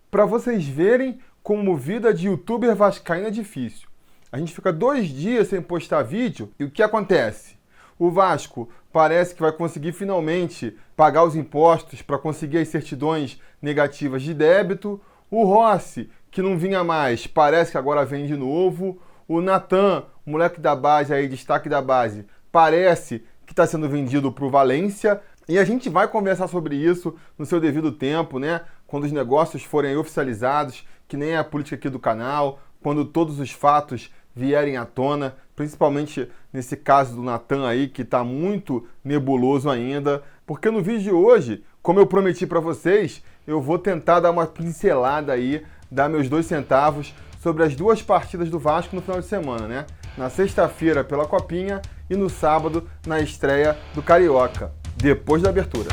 para vocês verem como vida de youtuber vascaíno é difícil. A gente fica 2 dias sem postar vídeo e o que acontece? O Vasco parece que vai conseguir finalmente pagar os impostos para conseguir as certidões negativas de débito. O Rossi, que não vinha mais, parece que agora vem de novo. O Natan, moleque da base aí, destaque da base, parece que está sendo vendido para o Valência. E a gente vai conversar sobre isso no seu devido tempo, né? Quando os negócios forem oficializados, que nem é a política aqui do canal, quando todos os fatos vierem à tona, principalmente nesse caso do Natan aí, que está muito nebuloso ainda. Porque no vídeo de hoje, como eu prometi para vocês, eu vou tentar dar uma pincelada aí, dar meus 2 centavos sobre as 2 partidas do Vasco no final de semana, né? Na sexta-feira pela Copinha e no sábado na estreia do Carioca, depois da abertura.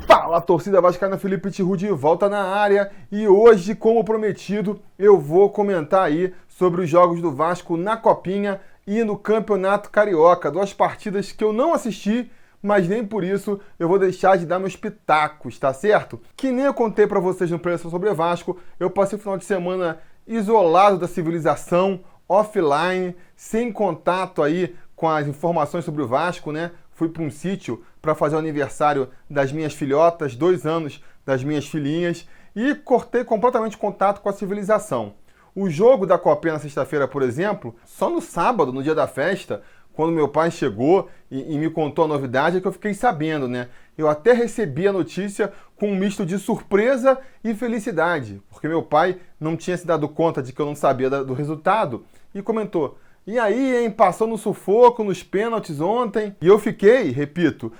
Fala, torcida vascaína, Felipe Tiru de volta na área e hoje, como prometido, eu vou comentar aí sobre os jogos do Vasco na Copinha e no Campeonato Carioca, 2 partidas que eu não assisti, mas nem por isso eu vou deixar de dar meus pitacos, tá certo? Que nem eu contei pra vocês no Preleção sobre Vasco, eu passei o final de semana isolado da civilização, offline, sem contato aí com as informações sobre o Vasco, né? Fui para um sítio para fazer o aniversário das minhas filhotas, 2 anos das minhas filhinhas, e cortei completamente contato com a civilização. O jogo da Copinha na sexta-feira, por exemplo, só no sábado, no dia da festa, quando meu pai chegou e me contou a novidade, é que eu fiquei sabendo, né? Eu até recebi a notícia com um misto de surpresa e felicidade, porque meu pai não tinha se dado conta de que eu não sabia do resultado e comentou: e aí, hein, passou no sufoco, nos pênaltis ontem. E eu fiquei, repito,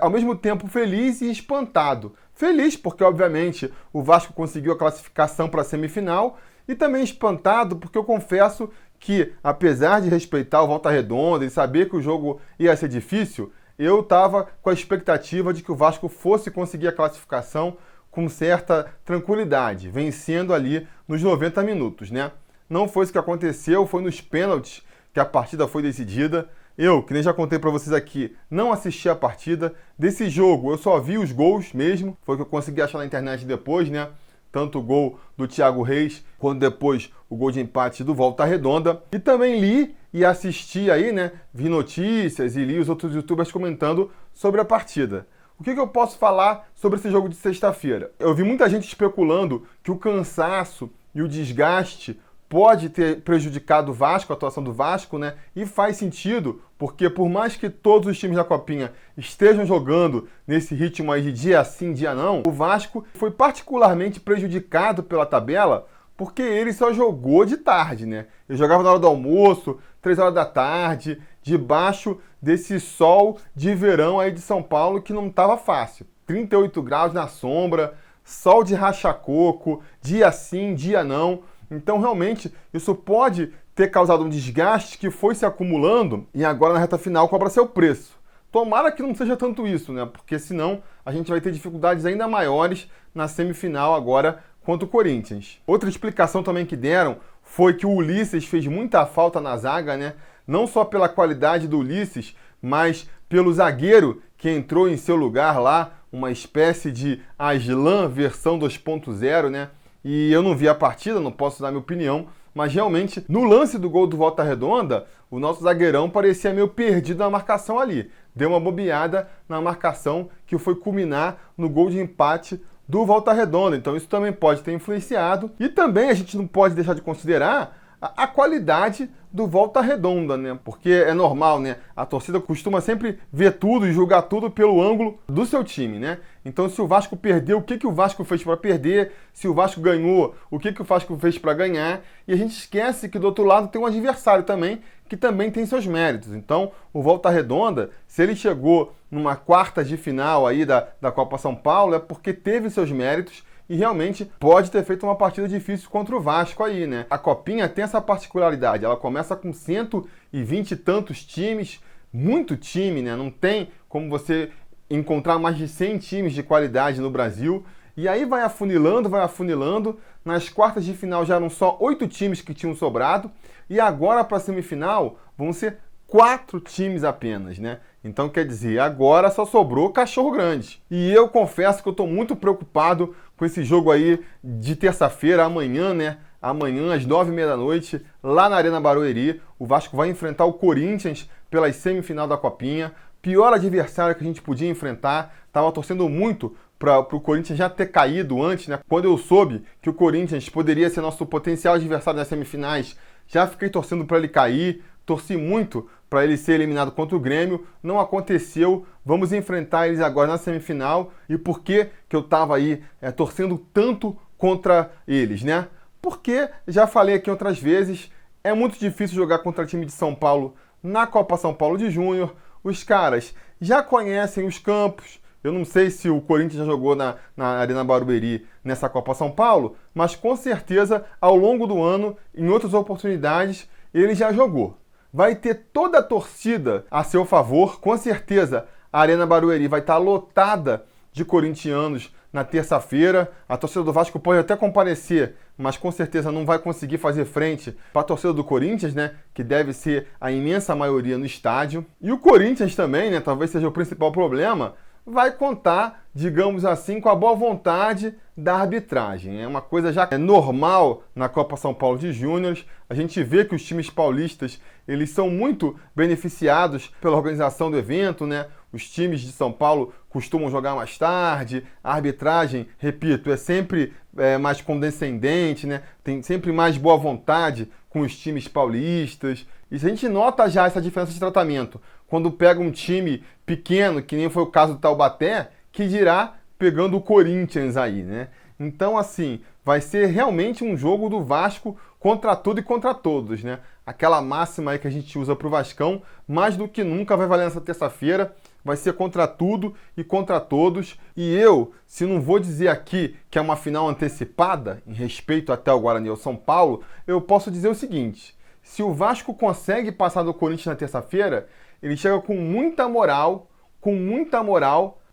ao mesmo tempo feliz e espantado. Feliz porque, obviamente, o Vasco conseguiu a classificação para a semifinal. E também espantado porque eu confesso que, apesar de respeitar o Volta Redonda e saber que o jogo ia ser difícil, eu estava com a expectativa de que o Vasco fosse conseguir a classificação com certa tranquilidade, vencendo ali nos 90 minutos, né? Não foi isso que aconteceu, foi nos pênaltis que a partida foi decidida. Eu, que nem já contei pra vocês aqui, não assisti a partida. Desse jogo eu só vi os gols mesmo, foi o que eu consegui achar na internet depois, né? Tanto o gol do Thiago Reis, quanto depois o gol de empate do Volta Redonda. E também li e assisti aí, né? Vi notícias e li os outros youtubers comentando sobre a partida. O que eu posso falar sobre esse jogo de sexta-feira? Eu vi muita gente especulando que o cansaço e o desgaste pode ter prejudicado o Vasco, a atuação do Vasco, né? E faz sentido, porque por mais que todos os times da Copinha estejam jogando nesse ritmo aí de dia sim, dia não, o Vasco foi particularmente prejudicado pela tabela, porque ele só jogou de tarde, né? Ele jogava na hora do almoço, 3 horas da tarde, debaixo desse sol de verão aí de São Paulo que não estava fácil. 38 graus na sombra, sol de racha-coco, dia sim, dia não. Então, realmente, isso pode ter causado um desgaste que foi se acumulando e agora na reta final cobra seu preço. Tomara que não seja tanto isso, né? Porque senão a gente vai ter dificuldades ainda maiores na semifinal agora contra o Corinthians. Outra explicação também que deram foi que o Ulisses fez muita falta na zaga, né? Não só pela qualidade do Ulisses, mas pelo zagueiro que entrou em seu lugar lá, uma espécie de Aslan versão 2.0, né? E eu não vi a partida, não posso dar minha opinião, mas realmente, no lance do gol do Volta Redonda, o nosso zagueirão parecia meio perdido na marcação ali. Deu uma bobeada na marcação que foi culminar no gol de empate do Volta Redonda. Então isso também pode ter influenciado. E também a gente não pode deixar de considerar a qualidade do Volta Redonda, né? Porque é normal, né? A torcida costuma sempre ver tudo e julgar tudo pelo ângulo do seu time, né? Então, se o Vasco perdeu, o que o Vasco fez para perder? Se o Vasco ganhou, o que o Vasco fez para ganhar? E a gente esquece que do outro lado tem um adversário também, que também tem seus méritos. Então, o Volta Redonda, se ele chegou numa quarta de final aí da Copa São Paulo, é porque teve seus méritos e realmente pode ter feito uma partida difícil contra o Vasco aí, né? A Copinha tem essa particularidade, ela começa com 120 e tantos times, muito time, né? Não tem como você encontrar mais de 100 times de qualidade no Brasil. E aí vai afunilando, vai afunilando. Nas quartas de final já eram só 8 times que tinham sobrado. E agora para a semifinal vão ser 4 times apenas, né? Então quer dizer, agora só sobrou cachorro grande. E eu confesso que eu estou muito preocupado com esse jogo aí de terça-feira, amanhã, né? Amanhã, às 9h30 da noite, lá na Arena Barueri, o Vasco vai enfrentar o Corinthians pelas semifinal da Copinha. Pior adversário que a gente podia enfrentar. Tava torcendo muito para o Corinthians já ter caído antes, né? Quando eu soube que o Corinthians poderia ser nosso potencial adversário nas semifinais, já fiquei torcendo para ele cair. Torci muito para ele ser eliminado contra o Grêmio. Não aconteceu. Vamos enfrentar eles agora na semifinal. E por que eu estava aí torcendo tanto contra eles, né? Porque, já falei aqui outras vezes, é muito difícil jogar contra o time de São Paulo na Copa São Paulo de Júnior. Os caras já conhecem os campos. Eu não sei se o Corinthians já jogou na Arena Barueri nessa Copa São Paulo, mas com certeza, ao longo do ano, em outras oportunidades, ele já jogou. Vai ter toda a torcida a seu favor. Com certeza, a Arena Barueri vai estar lotada de corintianos na terça-feira. A torcida do Vasco pode até comparecer, mas com certeza não vai conseguir fazer frente para a torcida do Corinthians, né? Que deve ser a imensa maioria no estádio. E o Corinthians também, né? Talvez seja o principal problema, vai contar, digamos assim, com a boa vontade da arbitragem. É uma coisa já normal na Copa São Paulo de Júniores. A gente vê que os times paulistas, eles são muito beneficiados pela organização do evento, né? Os times de São Paulo costumam jogar mais tarde, a arbitragem, repito, é sempre mais condescendente, né? Tem sempre mais boa vontade com os times paulistas. E a gente nota já essa diferença de tratamento quando pega um time pequeno, que nem foi o caso do Taubaté, que dirá pegando o Corinthians aí, né? Então, assim, vai ser realmente um jogo do Vasco contra tudo e contra todos, né? Aquela máxima aí que a gente usa pro Vascão, mais do que nunca vai valer nessa terça-feira. Vai ser contra tudo e contra todos. E eu, se não vou dizer aqui que é uma final antecipada, em respeito até ao Guarani ou São Paulo, eu posso dizer o seguinte: se o Vasco consegue passar do Corinthians na terça-feira, ele chega com muita moral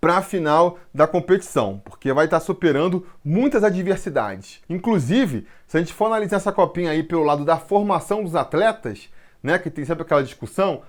para a final da competição, porque vai estar superando muitas adversidades. Inclusive, se a gente for analisar essa copinha aí pelo lado da formação dos atletas, né, que tem sempre aquela discussão,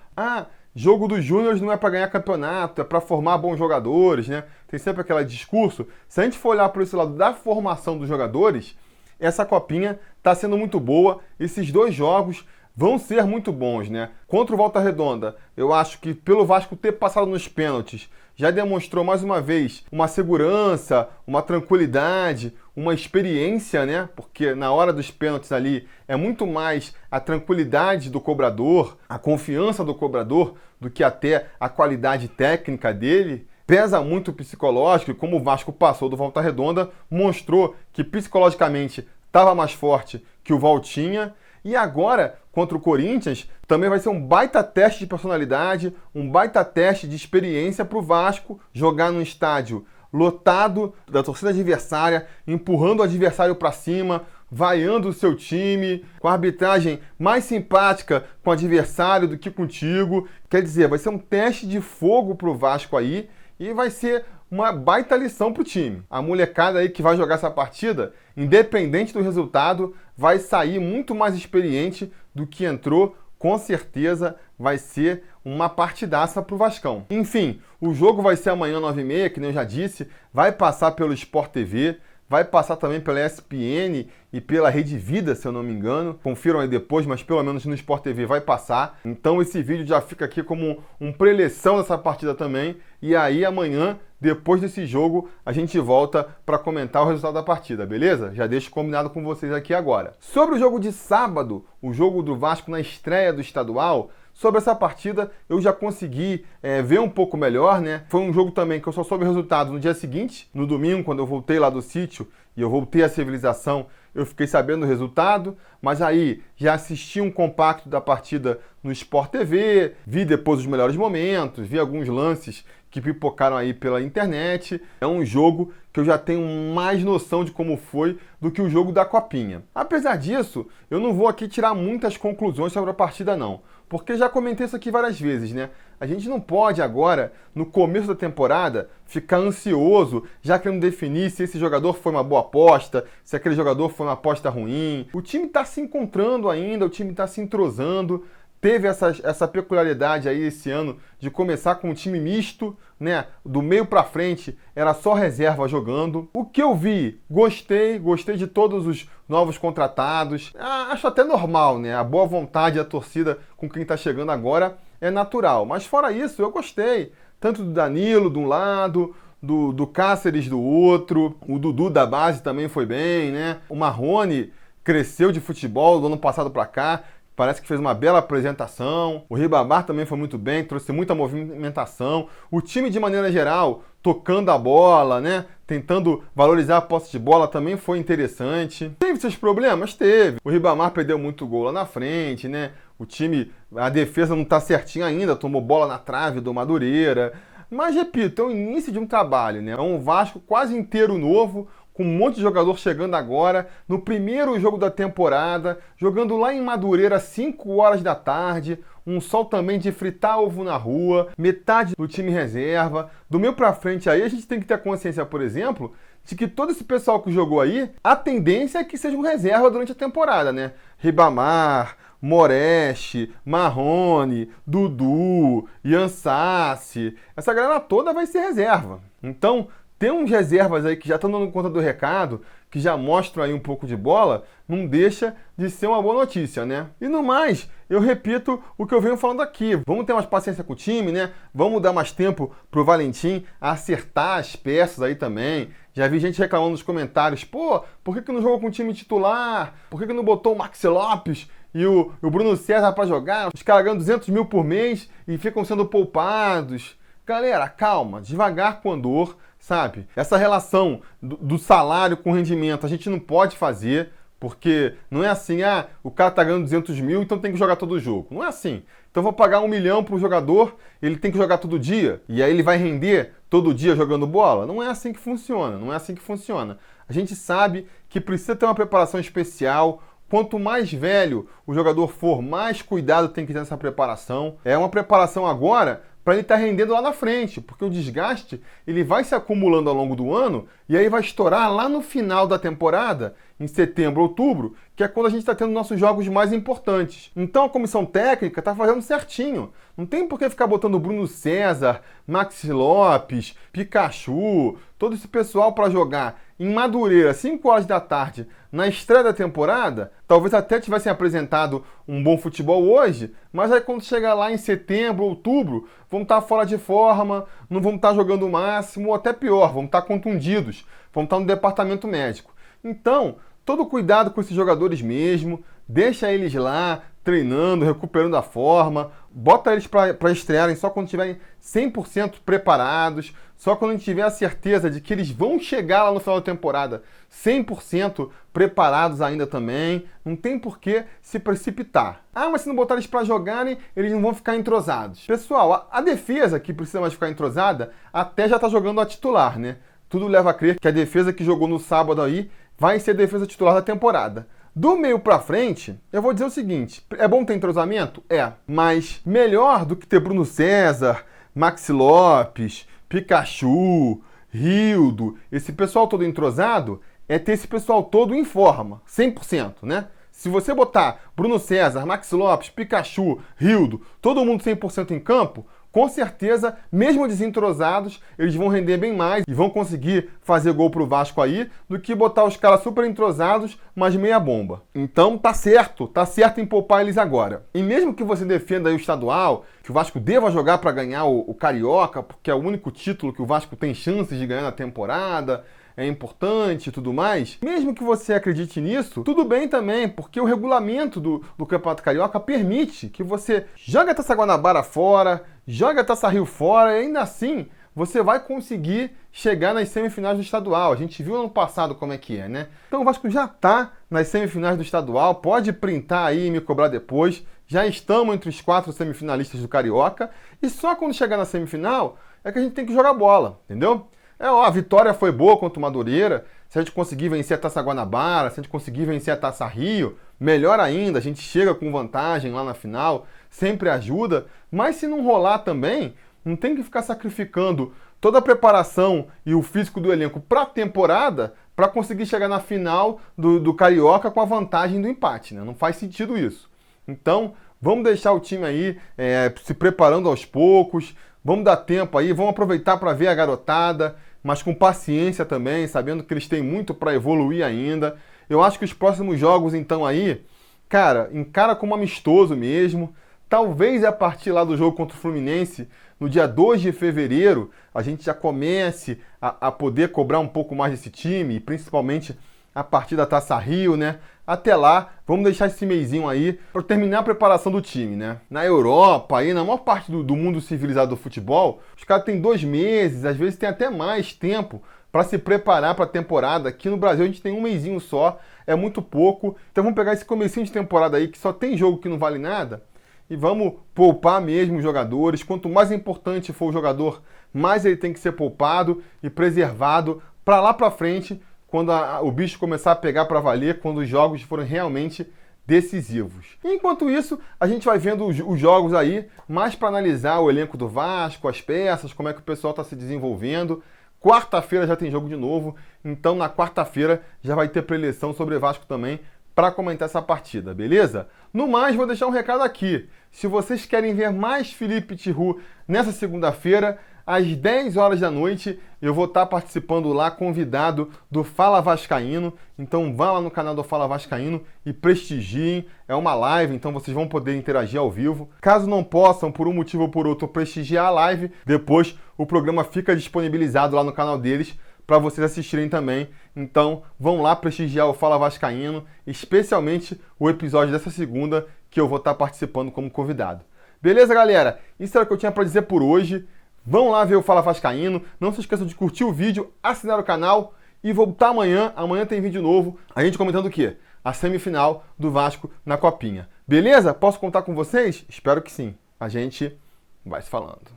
jogo dos júniores não é para ganhar campeonato, é para formar bons jogadores, né? Tem sempre aquele discurso. Se a gente for olhar por esse lado da formação dos jogadores, essa copinha está sendo muito boa. Esses 2 jogos vão ser muito bons, né? Contra o Volta Redonda, eu acho que pelo Vasco ter passado nos pênaltis, já demonstrou mais uma vez uma segurança, uma tranquilidade, uma experiência, né? Porque na hora dos pênaltis ali é muito mais a tranquilidade do cobrador, a confiança do cobrador, do que até a qualidade técnica dele. Pesa muito o psicológico, e como o Vasco passou do Volta Redonda, mostrou que psicologicamente estava mais forte que o Voltinha. E agora, contra o Corinthians, também vai ser um baita teste de personalidade, um baita teste de experiência para o Vasco jogar num estádio lotado da torcida adversária, empurrando o adversário para cima, vaiando o seu time, com a arbitragem mais simpática com o adversário do que contigo. Quer dizer, vai ser um teste de fogo para o Vasco aí e vai ser uma baita lição para o time. A molecada aí que vai jogar essa partida, independente do resultado, vai sair muito mais experiente do que entrou. Com certeza vai ser uma partidaça pro Vascão. Enfim, o jogo vai ser amanhã 9h30, que nem eu já disse, vai passar pelo Sport TV, vai passar também pela ESPN e pela Rede Vida, se eu não me engano. Confiram aí depois, mas pelo menos no Sport TV vai passar. Então esse vídeo já fica aqui como um preleção dessa partida também. E aí amanhã, depois desse jogo, a gente volta para comentar o resultado da partida, beleza? Já deixo combinado com vocês aqui agora. Sobre o jogo de sábado, o jogo do Vasco na estreia do estadual, sobre essa partida eu já consegui ver um pouco melhor, né? Foi um jogo também que eu só soube o resultado no dia seguinte, no domingo, quando eu voltei lá do sítio e eu voltei à civilização, eu fiquei sabendo o resultado, mas aí já assisti um compacto da partida no Sport TV, vi depois os melhores momentos, vi alguns lances que pipocaram aí pela internet. É um jogo que eu já tenho mais noção de como foi do que o jogo da Copinha. Apesar disso, eu não vou aqui tirar muitas conclusões sobre a partida não, porque já comentei isso aqui várias vezes, né? A gente não pode agora, no começo da temporada, ficar ansioso, já querendo definir se esse jogador foi uma boa aposta, se aquele jogador foi uma aposta ruim. O time está se encontrando ainda, o time está se entrosando. Teve essa peculiaridade aí esse ano de começar com um time misto, né? Do meio para frente era só reserva jogando. O que eu vi, gostei de todos os novos contratados. Acho até normal, né? A boa vontade da torcida com quem tá chegando agora é natural. Mas fora isso, eu gostei. Tanto do Danilo de um lado, do Cáceres do outro, o Dudu da base também foi bem, né? O Marrone cresceu de futebol do ano passado para cá. Parece que fez uma bela apresentação. O Ribamar também foi muito bem, trouxe muita movimentação. O time, de maneira geral, tocando a bola, né? Tentando valorizar a posse de bola também foi interessante. Teve seus problemas? Teve. O Ribamar perdeu muito gol lá na frente, né? O time, a defesa não está certinha ainda, tomou bola na trave do Madureira. Mas, repito, é o início de um trabalho, né? É um Vasco quase inteiro novo, com um monte de jogador chegando agora, no primeiro jogo da temporada, jogando lá em Madureira, 5 horas da tarde, um sol também de fritar ovo na rua, metade do time reserva. Do meio pra frente aí, a gente tem que ter consciência, por exemplo, de que todo esse pessoal que jogou aí, a tendência é que seja um reserva durante a temporada, né? Ribamar, Moreste, Marrone, Dudu, Ian Sassi, essa galera toda vai ser reserva. Então, tem uns reservas aí que já estão dando conta do recado, que já mostram aí um pouco de bola, não deixa de ser uma boa notícia, né? E no mais, eu repito o que eu venho falando aqui. Vamos ter mais paciência com o time, né? Vamos dar mais tempo pro Valentim acertar as peças aí também. Já vi gente reclamando nos comentários, pô, por que não jogou com o time titular? Por que não botou o Maxi Lopes e o Bruno César para jogar? Os caras ganham 200 mil por mês e ficam sendo poupados. Galera, calma, devagar com o andor, sabe? Essa relação do salário com o rendimento a gente não pode fazer, porque não é assim, o cara tá ganhando 200 mil, então tem que jogar todo o jogo. Não é assim. Então vou pagar 1 milhão pro jogador, ele tem que jogar todo dia, e aí ele vai render todo dia jogando bola? Não é assim que funciona, não é assim que funciona. A gente sabe que precisa ter uma preparação especial. Quanto mais velho o jogador for, mais cuidado tem que ter nessa preparação. É uma preparação agora para ele estar rendendo lá na frente, porque o desgaste ele vai se acumulando ao longo do ano e aí vai estourar lá no final da temporada, em setembro, outubro, que é quando a gente está tendo nossos jogos mais importantes. Então a comissão técnica está fazendo certinho. Não tem por que ficar botando Bruno César, Maxi Lopes, Pikachu, todo esse pessoal para jogar em Madureira, 5 horas da tarde, na estreia da temporada. Talvez até tivessem apresentado um bom futebol hoje, mas aí quando chegar lá em setembro, outubro, vão estar fora de forma, não vão estar jogando o máximo, ou até pior, vão estar contundidos, vão estar no departamento médico. Então, todo cuidado com esses jogadores mesmo, deixa eles lá treinando, recuperando a forma, bota eles para estrearem só quando estiverem 100% preparados, só quando a gente tiver a certeza de que eles vão chegar lá no final da temporada 100% preparados ainda também. Não tem por que se precipitar. Mas se não botar eles para jogarem, eles não vão ficar entrosados. Pessoal, a defesa que precisa mais ficar entrosada até já está jogando a titular, né? Tudo leva a crer que a defesa que jogou no sábado aí vai ser a defesa titular da temporada. Do meio pra frente, eu vou dizer o seguinte, é bom ter entrosamento? É, mas melhor do que ter Bruno César, Maxi Lopes, Pikachu, Rildo, esse pessoal todo entrosado, é ter esse pessoal todo em forma, 100%, né? Se você botar Bruno César, Maxi Lopes, Pikachu, Rildo, todo mundo 100% em campo, com certeza, mesmo desentrosados, eles vão render bem mais e vão conseguir fazer gol pro Vasco aí do que botar os caras super entrosados, mas meia bomba. Então tá certo em poupar eles agora. E mesmo que você defenda aí o estadual, que o Vasco deva jogar para ganhar o Carioca, porque é o único título que o Vasco tem chances de ganhar na temporada, é importante e tudo mais, mesmo que você acredite nisso, tudo bem também, porque o regulamento do Campeonato Carioca permite que você jogue a Taça Guanabara fora, joga a Taça Rio fora e ainda assim você vai conseguir chegar nas semifinais do estadual. A gente viu ano passado como é que é, né? Então o Vasco já tá nas semifinais do estadual, pode printar aí e me cobrar depois. Já estamos entre os 4 semifinalistas do Carioca e só quando chegar na semifinal é que a gente tem que jogar bola, entendeu? A vitória foi boa contra o Madureira. Se a gente conseguir vencer a Taça Guanabara, se a gente conseguir vencer a Taça Rio, melhor ainda, a gente chega com vantagem lá na final, sempre ajuda. Mas se não rolar também, não tem que ficar sacrificando toda a preparação e o físico do elenco para a temporada para conseguir chegar na final do Carioca com a vantagem do empate, né? Não faz sentido isso. Então, vamos deixar o time aí se preparando aos poucos, vamos dar tempo aí, vamos aproveitar para ver a garotada, mas com paciência também, sabendo que eles têm muito para evoluir ainda. Eu acho que os próximos jogos, então, aí, cara, encara como amistoso mesmo. Talvez a partir lá do jogo contra o Fluminense, no dia 2 de fevereiro, a gente já comece a poder cobrar um pouco mais desse time, principalmente a partir da Taça Rio, né? Até lá, vamos deixar esse mesinho aí para terminar a preparação do time, né? Na Europa, aí, na maior parte do mundo civilizado do futebol, os caras têm 2 meses, às vezes tem até mais tempo para se preparar para a temporada. Aqui no Brasil a gente tem um mesinho só, é muito pouco. Então vamos pegar esse comecinho de temporada aí, que só tem jogo que não vale nada, e vamos poupar mesmo os jogadores. Quanto mais importante for o jogador, mais ele tem que ser poupado e preservado para lá para frente, quando o bicho começar a pegar para valer, quando os jogos forem realmente decisivos. Enquanto isso, a gente vai vendo os jogos aí, mais para analisar o elenco do Vasco, as peças, como é que o pessoal está se desenvolvendo. Quarta-feira já tem jogo de novo, então na quarta-feira já vai ter preleção sobre Vasco também, para comentar essa partida, beleza? No mais, vou deixar um recado aqui. Se vocês querem ver mais Felipe Tiru nessa segunda-feira, às 10 horas da noite, eu vou estar participando lá, convidado do Fala Vascaíno. Então vá lá no canal do Fala Vascaíno e prestigiem. É uma live, então vocês vão poder interagir ao vivo. Caso não possam, por um motivo ou por outro, prestigiar a live, depois o programa fica disponibilizado lá no canal deles para vocês assistirem também. Então vão lá prestigiar o Fala Vascaíno, especialmente o episódio dessa segunda, que eu vou estar participando como convidado. Beleza, galera? Isso era o que eu tinha para dizer por hoje. Vão lá ver o Fala Vascaíno. Não se esqueçam de curtir o vídeo, assinar o canal e voltar amanhã. Amanhã tem vídeo novo. A gente comentando o quê? A semifinal do Vasco na Copinha. Beleza? Posso contar com vocês? Espero que sim. A gente vai se falando.